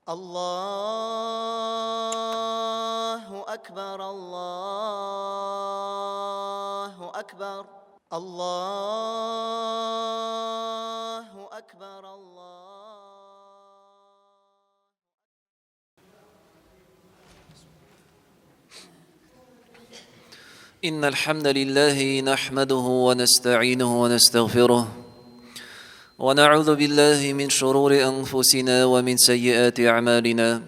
الله أكبر الله أكبر الله أكبر إن الحمد لله نحمده ونستعينه ونستغفره ونعوذ بالله من شرور أنفسنا ومن سيئات أعمالنا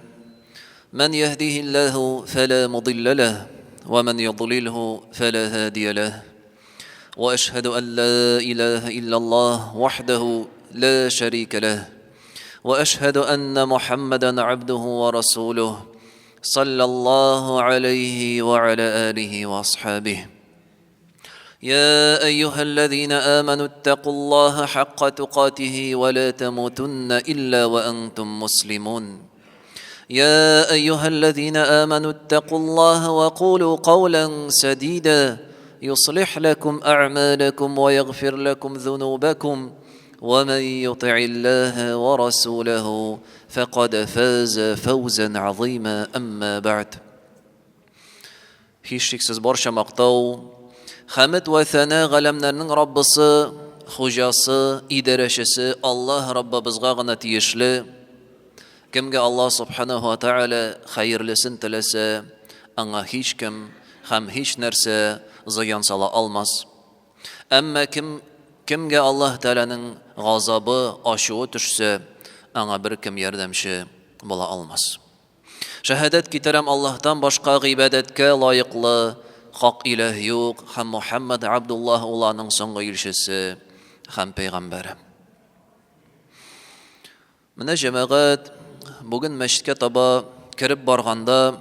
من يهده الله فلا مضل له ومن يضلله فلا هادي له وأشهد أن لا إله إلا الله وحده لا شريك له وأشهد أن محمدا عبده ورسوله صلى الله عليه وعلى آله وأصحابه يا أيها الذين آمنوا اتقوا الله حق تقاته ولا تموتن إلا وأنتم مسلمون يا أيها الذين آمنوا اتقوا الله وقولوا قولا سديدا يصلح لكم أعمالكم ويغفر لكم ذنوبكم ومن يطع الله ورسوله فقد فاز فوزا عظيما أما بعد Һичшиксез барча мактау, хәмд вә сана галәмнәрнең Раббысы, хуҗасы, идарәчесе Аллаһ Раббыбызга гына тиешле. Кемгә Аллаһ Субханаһу ва Тааля хәерлесен теләсә, аңа һичкем һәм һич нәрсә зыян сала алмас. Әмма кемгә Аллаһ Тааляның газабы, ачуы төшсә, аңа беркем ярдәмче була алмас. Шәһадәт китерәм Аллаһтан башка гыйбадәткә лаеклы хак илаһ юк һәм Мухаммад Абдуллаһ уланың соңгы илчесе һәм пәйгамбәре. Менә җәмәгать бүген мәчеткә таба кирип барганда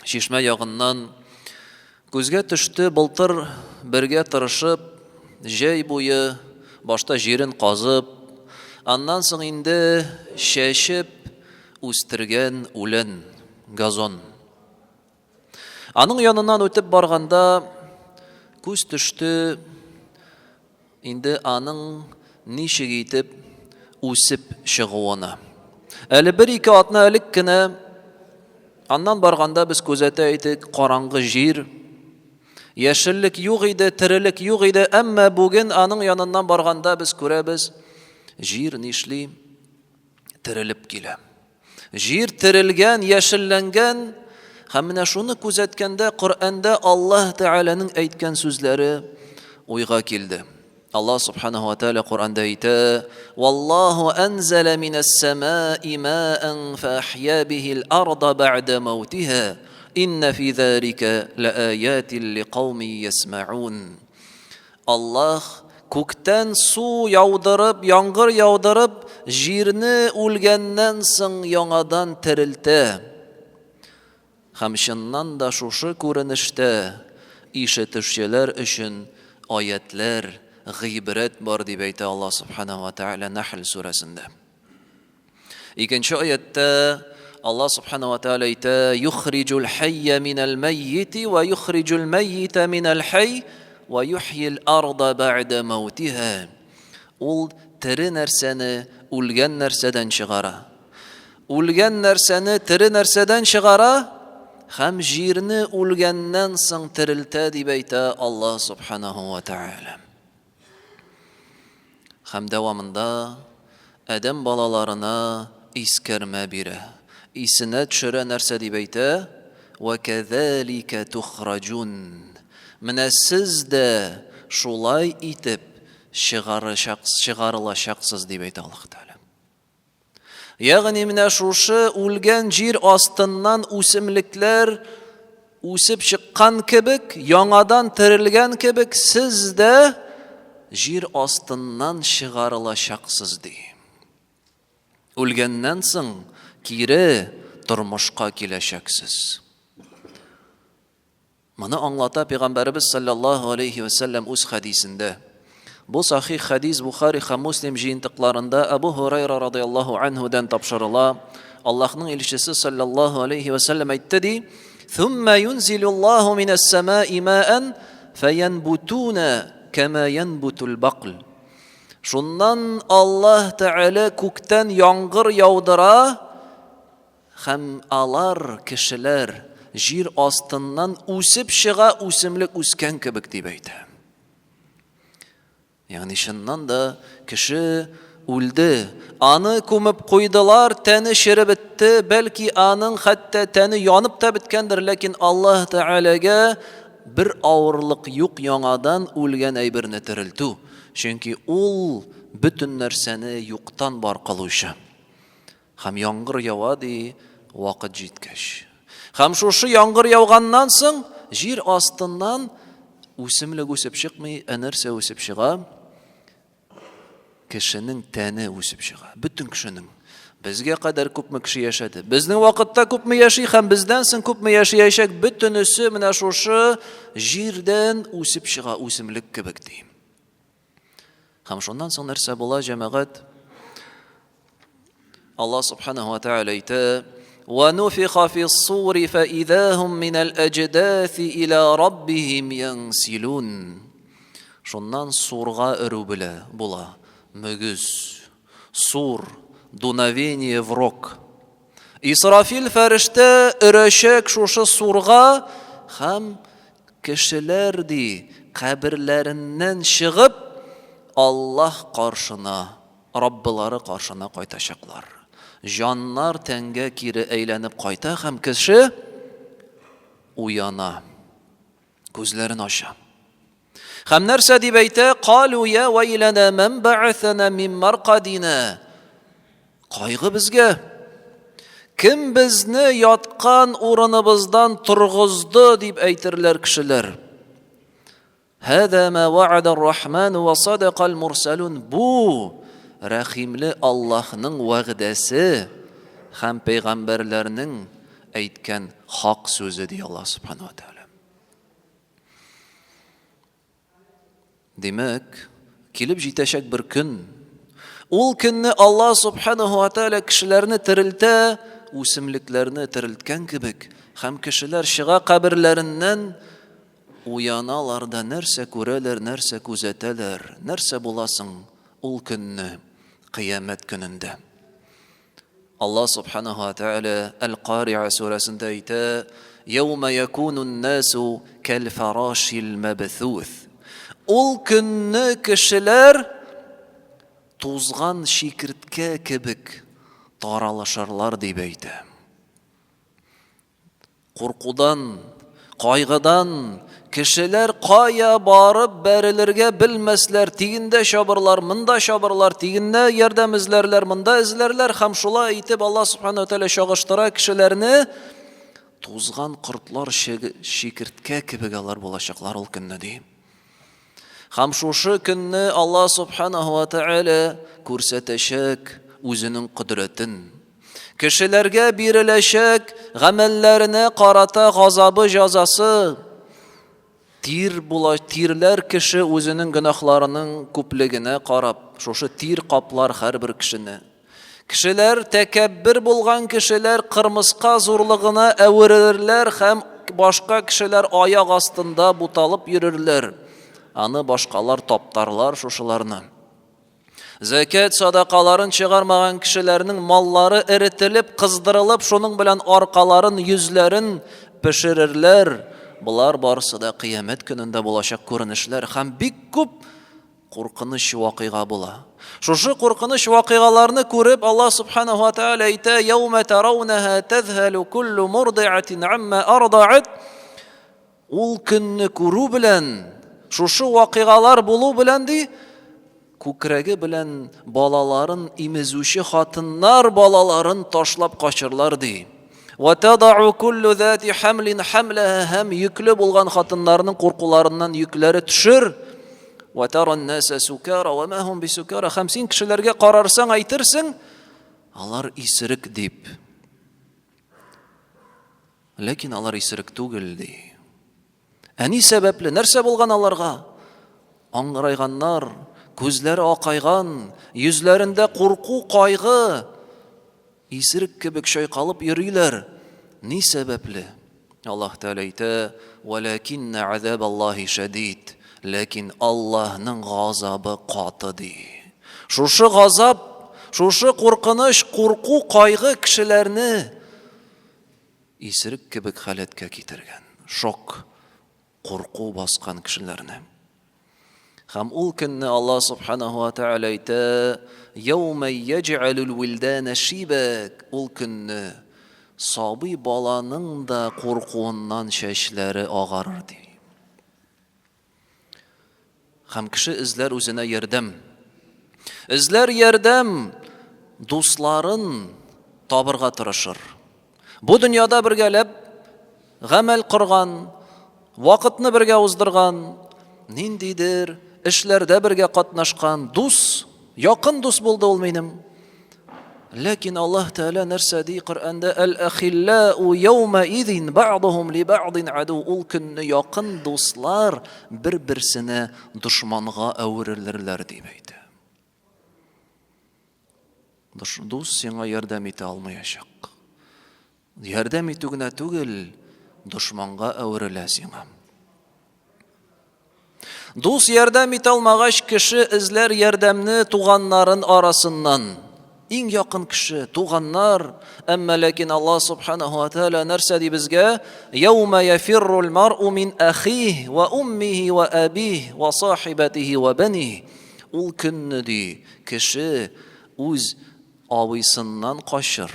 Шишмә ягыннан күзгә төште былтыр бергә тырышып җәй буе башта җирен казып, аннан соң инде шәшеп үстергән үлән, газон. Аның яныннан үтеп барганда күз төште инде аның ничек итеп үсеп чыгуына. Әле бер-ике атна элек кенә аннан барганда без күзәтә идек караңгы җир, яшеллек юк иде, терелек юк иде, әмма бүген аның яныннан барганда без күрәбез, җир нишли терелеп килә. Җир терелгән, яшелләнгән, һәм менә шуны күзәткәндә Коръәндә Аллаһ Тааляның әйткән сүзләре уйга килде. Аллаһ Субханаһу ва Тааля Коръәндә әйтә: "Валлаһу анзала минас-самаа'i маa'ан фаахья бихил арда ба'да маутиха, инна фи залика лааятин лиқауми ясмаун." Аллаһ күктән су яудырып, яңгыр яудырып, җирне үлгәннән соң яңадан терелтә. Һәм чыннан да шушы күренештә ишетүчеләр өчен аятлар, гыйбрәт бар дип әйтә Аллаһ Субханаһу ва Тааля Нахл сүрәсендә. Икенче аятта Аллаһ Субханаһу ва Тааля әйтә: "Юхриджул хайя минал маййити ва юхриджул маййита минал хай ва юхйил арда ба'да маутиха." Ул тере нәрсәне үлгән нәрсәдән чыгара. Үлгән нәрсәне тере нәрсәдән чыгара, һәм җирне үлгәннән соң терелтә дип әйтә Аллаһ Субханаһу ва Тааля. Һәм дәвамында Адәм балаларына искәрмә бирә. Исенә төшерә нәрсә дип әйтә: "Ва казалика тухраджун." Менә сез дә шулай итеп чыгарылачаксыз дип әйтә Аллаһ Тааля. Ягъни менә шушы үлгән җир астыннан үсемлекләр үсеп чыккан кебек, яңадан терелгән кебек, сез дә җир астыннан чыгарылачаксыз ди. Үлгәннән соң кире тормышка киләчәксез. Моны аңлата Пәйгамбәрбез саллаллаһу алейхи ва саллям үз хадисендә. Бу сахих хадис Бухари һәм Муслим җыентыкларында Абу Хурайра радиллаһу анһудан тапшырыла. Аллаһның илчесе саллаллаһу алейхи ва саллям әйтте ди: "Thumma yunzilullahu minas-samaa'i ma'an fayanbutuna kama yanbutul baql." Шуннан Аллаһ Тәгалә күктән яңгыр яудыра, һәм алар кешеләр җир астыннан үсеп чыга үсемлек үскән кебек дип әйтә. Ягъни шуннан да кеше үлде, аны күмеп куйдылар, тәне ширеп бетте, бәлки аның хәтта тәне янып та биткәндер, ләкин Аллаһ Тәгаләгә бер авырлык юк яңадан үлгән әйберне терелтү. Чөнки ул бөтен нәрсәне юктан бар кылучы. Һәм яңгыр ява ди вакыт җиткәч. Һәм шушы яңгыр яуганнан соң җир астыннан үсемлек үсеп чыкмый, нәрсә үсеп чыга? Кешенең тәне үсеп чыга. Бөтен кешенең. Безгә кадәр күпме кеше яшәде. Безнең вакытта күпме яши һәм бездән соң күпме яшәячәк, бөтенесе менә шушы җирдән үсеп чыга үсемлек кебек ди. Һәм шуннан соң нәрсә була, җәмәгать? Аллаһ субханаһу ва тааля әйтә: وَنُفِخَ فِي الصُّورِ فَإِذَا هُمْ مِنَ الْأَجْدَاثِ إِلَى رَبِّهِمْ يَنْسِلُونَ. Шуннан сурга өрү була. Мөгез, сур, дуновение в рог. Исрафил фәрештә өрәшәк шушы сурга һәм кешеләр ди каберләреннән чыгып Аллаһ каршына, Раббылары каршына кайтачаклар. Җаннар тәнгә кире әйләнеп кайта һәм кеше уяна, күзләрен ача. Һәм нәрсә дип әйтә? Қалу я вайлана ман бa'athana min marqadina. Кайгы безгә. Кем безне яткан урыныбыздан тургызды дип әйтерләр кешеләр. Хәза ма вa'ada ar-Rahman ва садаqa al-mursalun. Бу рәхимле Аллаһның вәгъдәсе һәм пәйгамбәрләрнең әйткән хак сүзе ди Аллаһ субханаһу ва тааля. Демәк, килеп җитәчәк бер көн. Ул көнне Аллаһ субханаһу ва тааля кешеләрне терелтә, үсемлекләрне терелткән кебек, һәм кешеләр чыга каберләреннән, уяналар да нәрсә күрәләр, нәрсә күзәтәләр, нәрсә буласың ул көнне, кыямәт көнендә. Аллаһ субханаһу ва тааля Ал-Қари'a сүрәсендә әйтә: "Яума якуну ан-насу кал-фарашил мабthūth." Ул көнне кешеләр тузган шикерткә кебек таралышырлар дип әйтә. Куркудан, кайгыдан кешеләр кая барып бәрелергә белмәсләр, тигендә шабырлар, монда шабырлар, тигендә ярдәм эзләрләр, монда эзләрләр, һәм шулай итеп Аллаһ субханаһу ва тааля чагыштыра кешеләрне тузган кортлар шикерткә кебек алар булачаклар ул көнне ди. Һәм шушы көнне Аллаһ субханаһу ва тааля күрсәтәчәк үзенең кодрәтен. Кешеләргә биреләчәк гамәлләренә карата газабы җәзасы. Тирләр кеше үзенең гөнаһларының күплегенә карап, шушы тир каплар һәрбер кешене. Кешеләр тәкәббер булган кешеләр кырмыска зурлыгына әверерләр һәм башка кешеләр аяк астында буталып йөрерләр. Аны башкалар таптарлар шушыларны. Закат садакаларын чыгармаган кешеләрнең маллары эрителеп, кыздырылып, шуның белән аркаларын, йөзләрен пешерерләр. Булар барысы да кыямәт көнендә булачак күренешләр һәм бик күп куркыныч вакыйга була. Шушы куркыныч вакыйгаларны күреп Аллаһ субханаһу ва тааля әйтә: "Яума тараунаха тазхалу куллу мурди'атин амма ардa'at." Ул көнне күрү белән, шушы вакыйгалар булу белән ди, күкрәге белән балаларын имезүче хатыннар балаларын ташлап качырлар ди. وَتَضَعُ كُلُّ ذَاتِ حَمْلٍ حَمْلَهَا һәм йөкле булган хатыннарның куркуларыннан йөкләре төшер. وَتَرَى النَّاسَ سُكَارَى وَمَا هُمْ بِسُكَارَى. Һәм син кешеләргә карарсаң әйтерсең, алар исерек дип. Ләкин алар исерек түгел ди. Әни сәбәпле, нәрсә булган аларга? Аңгырайганнар, күзләре акайган, йөзләрендә курку, кайгы, исерек кебек шайкалып йөриләр. Ни сәбәпле? Аллаһ Тәгалә әйтә: "Валакинна азабаллаһи шадид." Ләкин Аллаһның газабы каты ди. Шушы газап, шушы куркыныч, курку, кайгы кешеләрне исерек кебек халәткә китергән. Шок, курку баскан кешеләрне. Һәм ул көнне Аллаһ субханаһу ва тааля әйтә: "Яума ядж'алул вилдана шибак", ул көнне сабый баланың да куркуыннан чәчләре агарыр ди. Һәм кеше эзләр үзенә ярдәм. Эзләр ярдәм, дусларын табырга тырышыр. Бу дөньяда бергәләп гамәл кырган, вакытны бергә уздырган, ниндидер эшләрдә бергә катнашкан дус, якын дус булды ул минем. Ләкин Аллаһ Тәала нәрсә ди Коръәндә: "Әл-ахиллау яума идин баъдухум ли баъдин аду", ул көнне якын дуслар бер-берсенә душманга әверелерләр дип әйтә. Дус сиңа ярдәм итә алмаячак. Ярдәм итү генә түгел, душманга әверелә сиңа. Дус ярдәм итә алмагач, кеше эзләр ярдәмне туганнарын арасыннан. Иң якын кеше, туганнар. Әмма ләкин Аллаһ субханаһу ва тааля нәрсә ди безгә? "Яума яфиррул мар'у мин ахиһи ва уммиһи ва абиһи ва сахибатиһи ва баниһи". Ул көнне ди, кеше үз абыйсыннан качыр,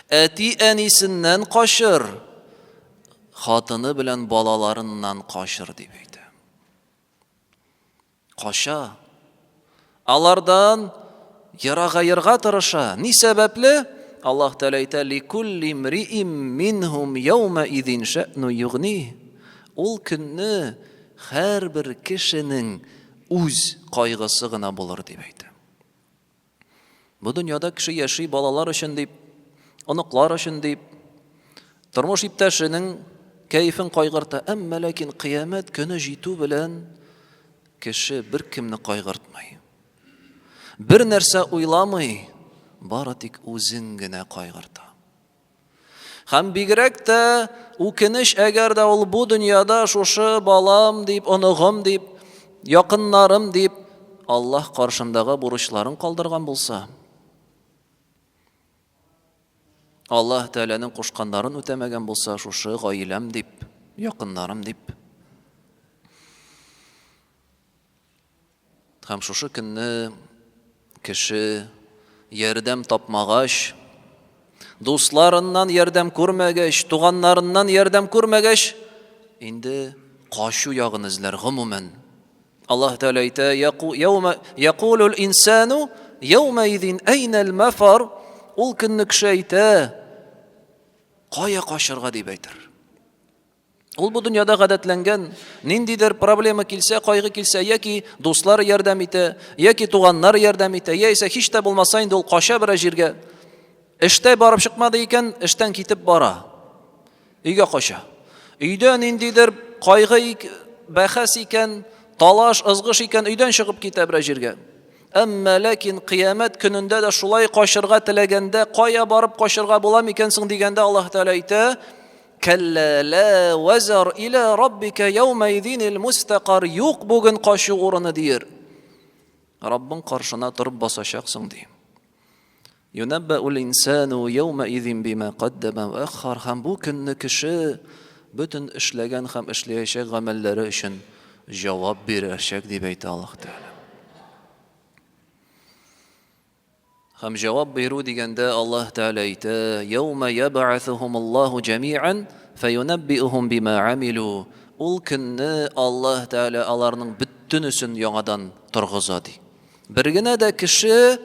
әти-әнисеннән качыр, хатыны белән балаларыннан качыр дип әйтә. Каша. Алардан ярага тырыша. Ни сәбәпле? Аллаһ Тәала әйтә: "Ликулли мриим минһум яума идин шаъну югни". Ул көнне һәрбер кешенең үз кайгысы гына булыр дип әйтә. Бу дөньяда кеше яши балалар өчен дип, оныклар өчен дип, тормыш иптәшенең кайфын кайгырта. Әмма ләкин кыямәт көне җитү белән кеше бер кемне кайгыртмый. Бер нәрсә уйламый, бары тик үзен генә кайгырта. Һәм бигрәк тә үкенеч, әгәр дә ул бу дөньяда шушы балам дип, оныгым дип, якыннарым дип Аллаһ каршындагы бурычларын калдырган булса, Аллаһ Тәаләнең кушканнарын үтәмәгән булса, шушы гаиләм дип, якыннарым дип. Һәм шушы көнне кеше ярдәм тапмагач, дусларыннан ярдәм күрмәгәч, туганнарыннан ярдәм күрмәгәч, инде кашу ягын эзләр гомумән. Аллаһ Тәала әйтә: "Яқулул инсану яума идин әйнәл мафар", ул көнне кеше әйтә: "Кая качырга?" дип әйтер. Ул бу дөньяда гадәтләнгән, ниндидер проблема килсә, кайгы килсә, яки дуслар ярдәм итә, яки туганнар ярдәм итә, яисә һич тә булмаса инде ул кача бер җиргә. Эштә барып чыкмады икән, эштән китеп бара. Өйгә кача. Өйдә ниндидер кайгы бәхәс икән, талаш, ызгыш икән, өйдән чыгып китә бер җиргә. Әмма ләкин кыямәт көнендә дә шулай качырга теләгәндә, кая барып качырга була микән соң дигәндә, Аллаһ Тәала әйтә: "Калла ла вазар иля раббика яума идинил мустaqar", юк бүген качу урыны дияр. Раббың каршына торып басачаксың ди. "Юнаббаул инсану яума идин бима каддама ва аххар", һәм бу көнне кеше бөтен эшләгән һәм эшләячәк гамәлләре өчен җавап бирәчәк дип әйтә Аллаһ Тәала. Һәм җавап бирү дигәндә Аллаһ Тәала әйтә: "Яума яб'атhuhumуллаһу җами'ан фаюнабби'уһум бима 'амилу". Ул көнне Аллаһ Тәала аларның бөтенесен яңадан торгыза ди. Бер генә дә кеше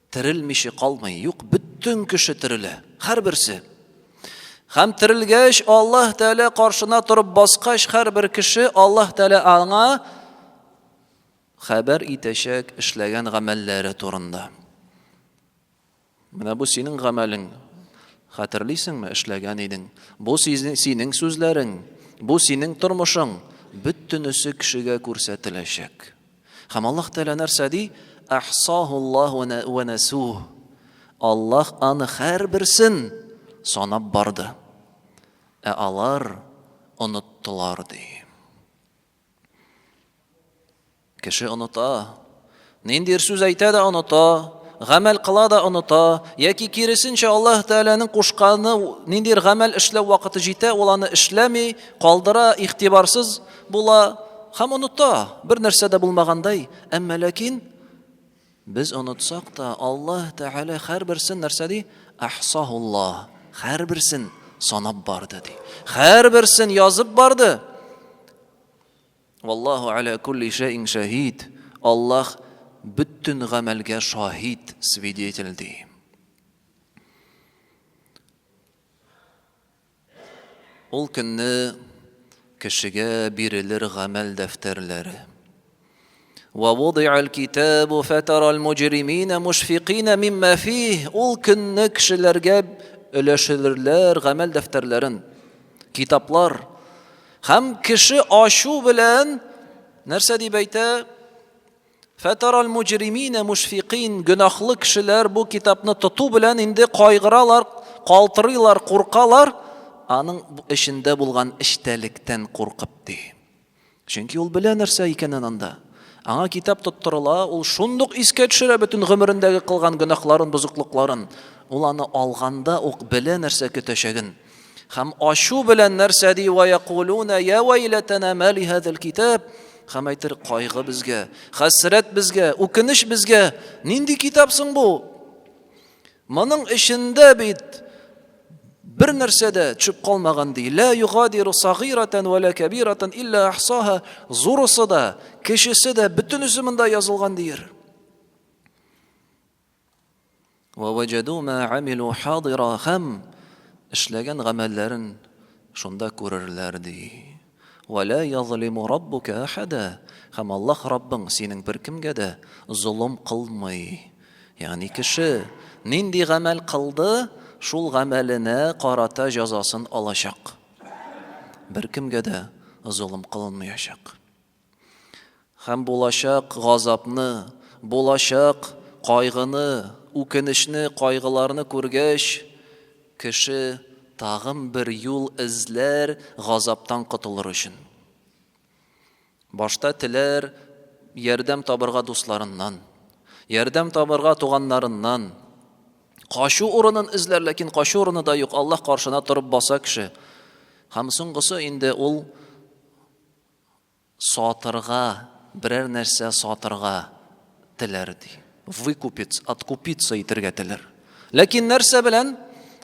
терелмичә калмый, юк, бөтен кеше терелә, һәрберсе. Һәм терелгәч, Аллаһ Тәала каршына торып баскач, һәрбер кеше Аллаһ Тәала аңа хәбәр итәчәк эшләгән гамәлләре турында. Менә бу синең гамәлең. Хәтерлисеңме, эшләгән идең? Бу синең сүзләрең, бу синең тормышың, бөтенесе кешегә күрсәтеләчәк. Һәм Аллаһ Тәала нәрсә ди? Ахсаһуллаһу ва насуh. Аллаһ аны һәрберсен санап барды. Алар оныттылар ди. Кеше оныта. Ниндидер сүз әйтә дә оныта. гамәл кыла да оныта, яки киресенчә Аллаһ Тәгаләнең кушканы ниндидер гамәл эшләү вакыты җитә, ул аны эшләми, калдыра, игътибарсыз була һәм оныта, бер нәрсә дә булмагандай. Әмма ләкин без онытсак та, Аллаһ Тәгалә һәрберсен нәрсә ди? Ахсахуллаһ. Һәрберсен санап барды ди. Һәрберсен язып барды. Валлаһу аля кулли шайин шахид. Аллаһ bütün гамәлгә шаһид, свидетель ди. Ул көнне кешегә бирелер гамәл дәфтәрләре. وَوُضِعَ الْكِتَابُ فَتَرَى الْمُجْرِمِينَ مُشْفِقِينَ مِمَّا فِيهِ. Ул көнне кешеләргә өләшелерләр гамәл дәфтәрләрен, китаплар. Һәм кеше ашу белән нәрсә дип әйтә? فَتَرَى الْمُجْرِمِينَ مُشْفِقِينَ. Гөнаһлы кешеләр бу китапны тоту белән инде кайгыралар, калтырыйлар, куркалар, аның эчендә булган эчтәлектән куркып ди. Чөнки ул белә нәрсә икәнен анда. Аңа китап тоттырыла, ул шундук искә төшерә бөтен гомерендәге кылган гөнаһларын, бузыклыкларын. Ул аны алганда ук белә нәрсә көтәчәген. Һәм ашу белән нәрсә ди? وَيَقُولُونَ يَا وَيْلَتَنَا مَا لِهَذَا الْكِتَابِ. Һәм әйтер, кайгы безгә, хәсрәт безгә, үкенеч безгә. Нинди китапсың бу? Моның эчендә бит бер нәрсә дә төшеп калмаган ди. Ла югадиру сагирatan ва ла кабирatan илля ахсаха. Зурысы да, кечесе дә, бөтенесе монда язылган дир. Ва ваҗаду ма амилу хадира. Һәм эшләгән гамәлләрен шунда күрерләр ди. Ва ла язлиму раббука ахада. Һәм Аллаһ Раббың синең бер кемгә дә зулым кылмый. Ягъни кеше нинди гамәл кылды, шул гамәленә карата җәзасын алачак. Бер кемгә дә зулым кылынмаячак. Һәм булачак газапны, булачак кайгыны, үкенечне, кайгыларны күргәч, кеше тагын бер юл эзләр газаптан котылыр өчен. Башта теләр ярдәм табырга дусларыннан, ярдәм табырга туганнарыннан, кашу урынын эзләр, ләкин кашу урыны да юк. Аллаһ каршына торып баса кеше. Һәм соңгысы инде ул сатырга, берәр нәрсә сатырга теләр ди. Выкупить, откупиться итәргә теләр. Ләкин нәрсә белән?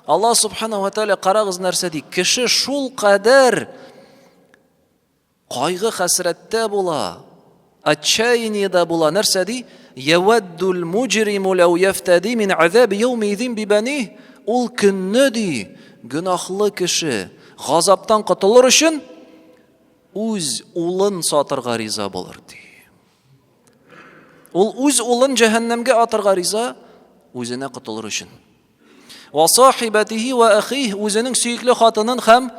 Аллаһ Субханаһу ва Тәгалә карагыз нәрсә ди? Кеше шул кадәр кайгы хәсрәттә була, отчаяниедә була. Нәрсә ди? Яwadul mujrimu law yaftadi min azab yawmidhin bi banihi. Ул көнне ди, гөнаһлы кеше газаптан котылыр өчен үз улын сатырга риза булыр ди. Ул үз улын җәһәннәмгә атырга риза, үзенә котылыр өчен. Ва сахибатиhi ва ахиhi. Үзенең сөекле хатынын һәм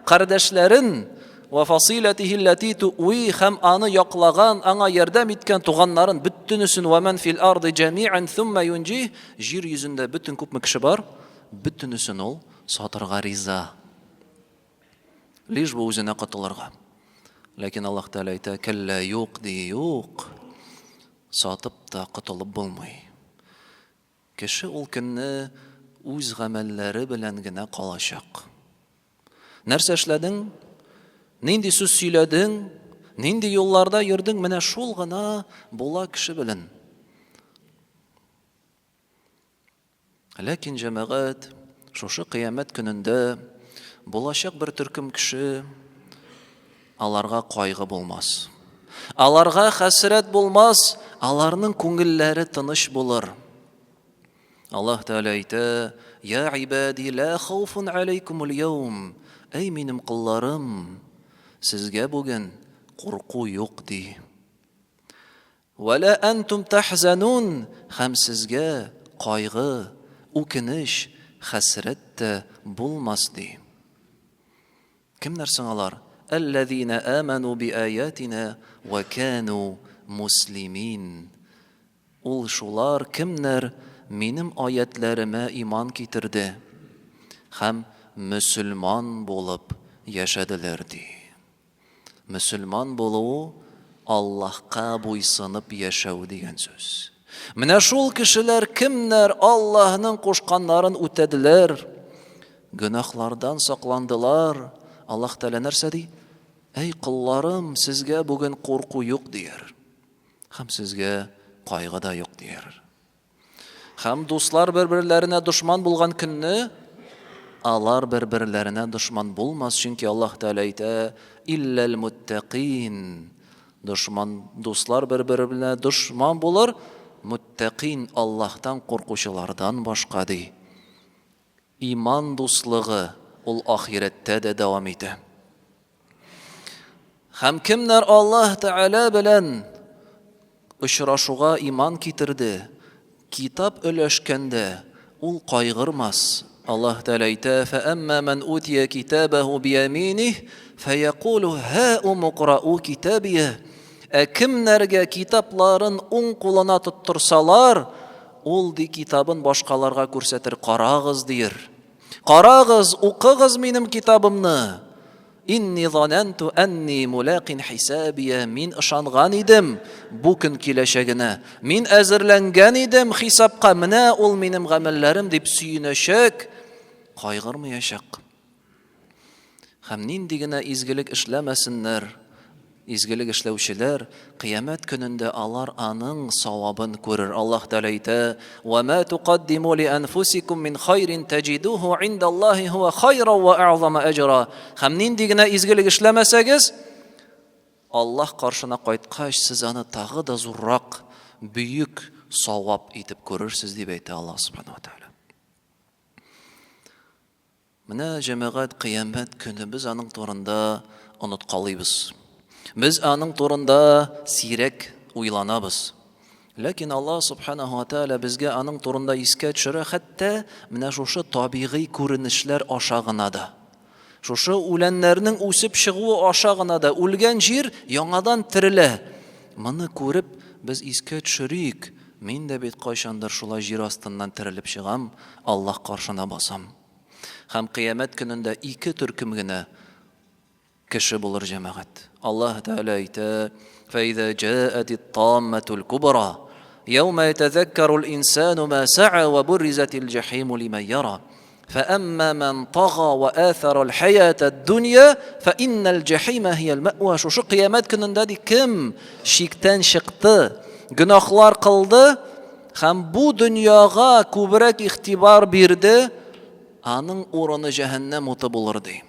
кардәшләрен, ва фасилатиhi allati tuwi. Һәм аны яклаган, аңа ярдәм иткән туганнарын, бөтенесен, ва ман фил арди җами'ан thumma yunjih. Җир йөзендә бөтен күпме кеше бар, бөтенесен ул сатырга риза. Лиш бу үзенә котылырга. Ләкин Аллаһ Тәгалә әйтә, калла юк ди, юк. Сатып та котылып булмый. Кеше ул көнне үз гамәлләре белән генә калачак. Нәрсә эшләдең? Нинди сүз сөйләдең? Нинди юлларда йөрдең? Менә шул гына була кеше белән. Ләкин җәмәгать, шушы кыямәт көнендә булачак бер төркем кеше, аларга кайгы булмас. Аларга хәсрәт булмас, аларның күңелләре тыныч булыр. Аллаһ Тәгалә әйтә, я ибади ла хауфун алейкумул яум. Әй минем кулларым, сезгә бүген курку юк ди. Вала антум тахзанун. Һәм сезгә кайгы, үкенеч, хәсрәт тә булмас ди. Кемнәр соң алар? Аллазина аману би аятина ва кану муслимин. Ул шулар кемнәр минем аятләремә иман китерде һәм мөселман булып яшәделәр ди. Мөселман булу Аллаһка буйсынып яшәү дигән сүз. Менә шул кешеләр кемнәр Аллаһның кушканнарын үтәделәр, гөнаһлардан сакландылар. Аллаһ Тәгалә нәрсә ди? Әй кулларым, сезгә бүген курку юк дияр. Һәм сезгә кайгы да юк дияр. Һәм дуслар бер-берләренә дошман булган көнне алар бер-берләренә дошман булмас, чөнки Аллаһ Тәгалә әйтә: "Илләл муттақин". Дуслар бер-беренә дошман булыр, муттақин Аллаһтан куркучылардан башка ди. Иман дуслыгы ул ахирәттә дә дәвам итә. Һәм кемнәр Аллаһ Тәгалә белән очрашуга иман китерде, китап өләшкәндә, ул кайгырмас. Аллаһ Тәгалә әйтә: "Фәәммә ман утия китабаһу бияминиһ, фәяқулу һауму क़рау китабия". Кемнәргә китапларын уң кулына тоттырсалар, ул ди китабын башкаларга күрсәтер, карагыз дир. Карагыз, укыгыз минем китабымны. Инни зананту анни мулaqin хисабия. Мин ышанган идем бу көн киләчәгенә. Мин әзерләнгән идем хисапка. Менә ул минем гамәлләрем дип сөенәчәк, кайгырмаячак. Һәм нинди генә изгелек эшләмәсеннәр, изгелек эшләүчеләр, кыямәт көнендә алар аның савабын күрер. Аллаһ Тәгалә әйтә: "Ва ма туқаддиму ли анфусикум мин хайрин таҗидуһу индаллаһи хува хайран ва аъзама аҗра". Һәм нинди генә изгелек эшләмәсәгез, Аллаһ каршына кайткач, сез аны тагы да зуррак, бөек савап итеп күрерсез дип әйтә Аллаһ Субханаһу ва Тәгалә. Менә җәмәгать, кыямәт көне без аның турында оныткалыйбыз. Без аның турында сирәк уйланабыз. Ләкин Аллаһ Субханаһу ва Тәгалә безгә аның турында искә төшерә, хәтта менә шушы табигый күренешләр аша гына да. Шушы үләннәрнең үсеп чыгуы аша гына да, үлгән җир яңадан терелә. Моны күреп без искә төшерик. Мин дә бит кайчандыр шулай җир астыннан терелеп чыгам, Аллаһ каршына басам. Һәм кыямәт көнендә ике төркем генә кеше булыр җәмәгать. Аллаһ Тәгалә әйтә: "Фәиза җаъатит тамматул кубра, яума ятазаккарул инсану ма са'a ва буризатил җахиму лиман яра. Фәамма ман тага ва аthara al-hayatad dunya, fa innal jahima hiya al-ma'wa". Шушы кыямәт көнендә ди кем шиктән чыкты, гөнаһлар кылды һәм бу дөньяга күбрәк игътибар бирде, аның урыны җәһәннәм уты булыр ди.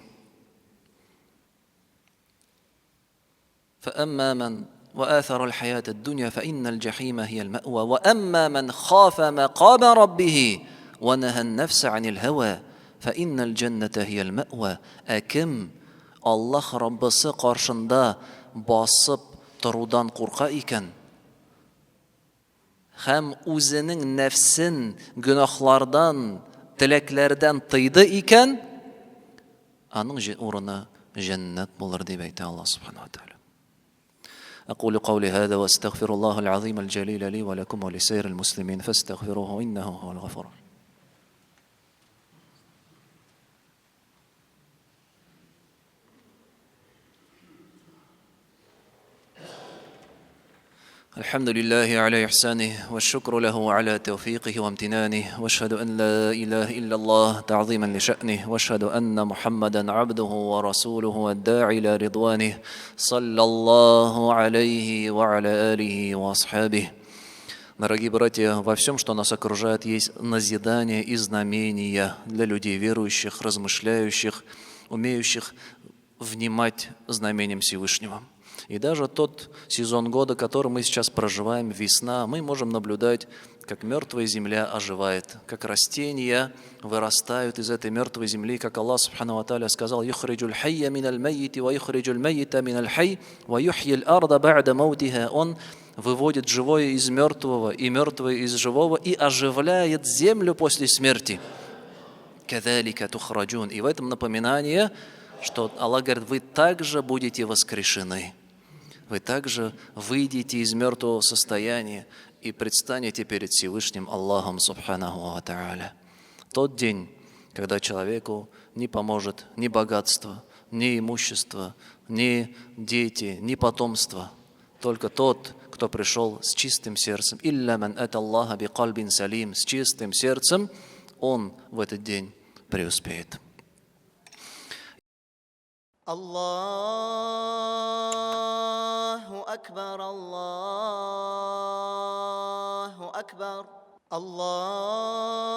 فأما من وآثر الحياة الدنيا فإن الجحيم هي المأوى وأما من خاف مقام ربه ونهى النفس عن الهوى فإن الجنة هي المأوى. أكم الله ربысы каршында басып торудан курка икән һәм үзенең нәфсен гөнаһлардан, теләкләрдән тыйды икән, аның урыны җәннәт булыр дип әйтә Аллаһ Субханаһу ва Тәгалә. أقول قولي هذا وأستغفر الله العظيم الجليل لي ولكم ولسائر المسلمين فاستغفروه إنه هو الغفور. الحمد لله على إحسانه والشكر له على توفيقه وامتنانه واشهد أن لا إله إلا الله تعظيما لشأنه واشهد أن محمدا عبده ورسوله الداعي إلى رضوانه صلى الله عليه وعلى آله وأصحابه. Дорогие братья, во всем, что нас окружает, есть назидание и знамения для людей верующих, размышляющих, умеющих внимать знамениям Всевышнего. И даже тот сезон года, который мы сейчас проживаем, весна, мы можем наблюдать, как мертвая земля оживает, как растения вырастают из этой мертвой земли, как Аллах Субхану ва Тааля сказал: «Юхриджуль хайя миналь маййити ва юхриджуль маййита миналь хай ва юхьил арда ба'да маутиха». Он выводит живое из мертвого и мертвое из живого и оживляет землю после смерти. «Кадалика тухраджун». И в этом напоминание, что Аллах говорит: вы также будете воскрешены. Вы также выйдете из мертвого состояния и предстанете перед Всевышним Аллахом Субханаху ва Тааля. Тот день, когда человеку не поможет ни богатство, ни имущество, ни дети, ни потомство. Только тот, кто кто пришел с чистым сердцем. «Илля ман ата Аллаха би кальбин салим». С чистым сердцем он в этот день преуспеет. Аллаху Акбар, Аллаху Акбар, Аллаху